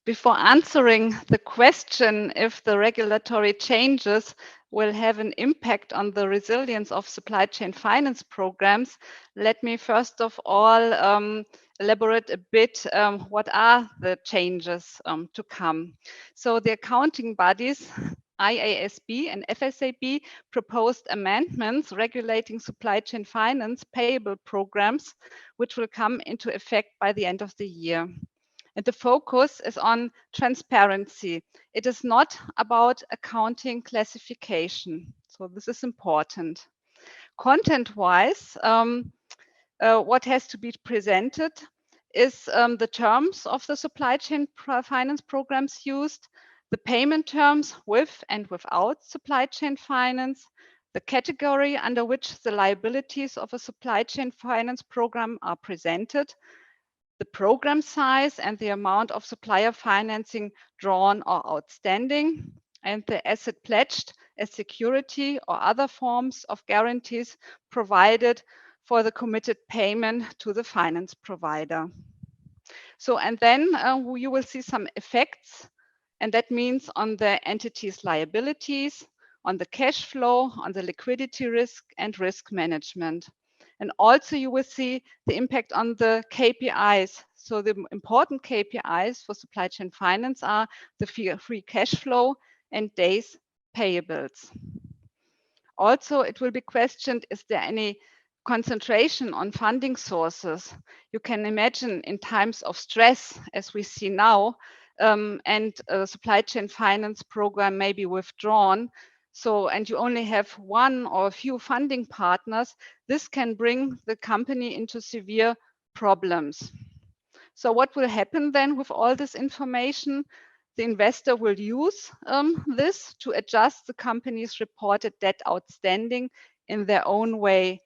Before answering the question if the regulatory changes will have an impact on the resilience of supply chain finance programs, let me first of all elaborate a bit what are the changes to come. So the accounting bodies IASB and FSAB proposed amendments regulating supply chain finance payable programs, which will come into effect by the end of the year. And the focus is on transparency. It is not about accounting classification. So this is important. Content-wise, what has to be presented is the terms of the supply chain finance programs used, the payment terms with and without supply chain finance, the category under which the liabilities of a supply chain finance program are presented, the program size and the amount of supplier financing drawn or outstanding, and the asset pledged as security or other forms of guarantees provided for the committed payment to the finance provider. So, and then you will see some effects, and that means on the entity's liabilities, on the cash flow, on the liquidity risk and risk management. And also you will see the impact on the KPIs. So the important KPIs for supply chain finance are the free cash flow and days payables. Also, it will be questioned, is there any concentration on funding sources? You can imagine in times of stress, as we see now, and a supply chain finance program may be withdrawn, so, and you only have one or a few funding partners, this can bring the company into severe problems. So what will happen then with all this information? The investor will use this to adjust the company's reported debt outstanding in their own way.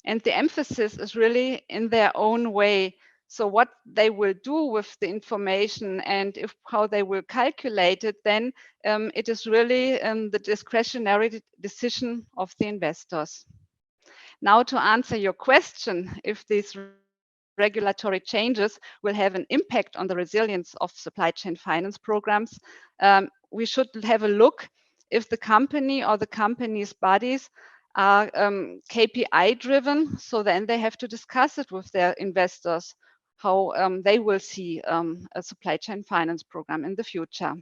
And the emphasis is really in their own way. So what they will do with the information and how they will calculate it, then it is really the discretionary decision of the investors. Now to answer your question, if these regulatory changes will have an impact on the resilience of supply chain finance programs, we should have a look if the company or the company's bodies are KPI driven. So then they have to discuss it with their investors, how they will see a supply chain finance program in the future.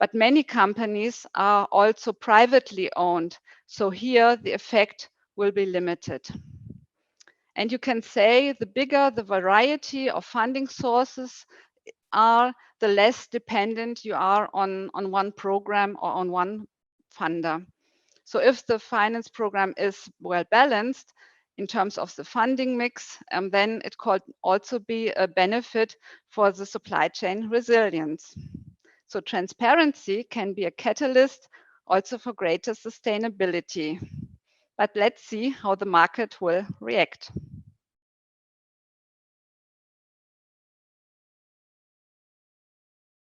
But many companies are also privately owned. So here the effect will be limited. And you can say the bigger the variety of funding sources are, the less dependent you are on one program or on one funder. So if the finance program is well balanced in terms of the funding mix, then it could also be a benefit for the supply chain resilience. So transparency can be a catalyst also for greater sustainability. But let's see how the market will react.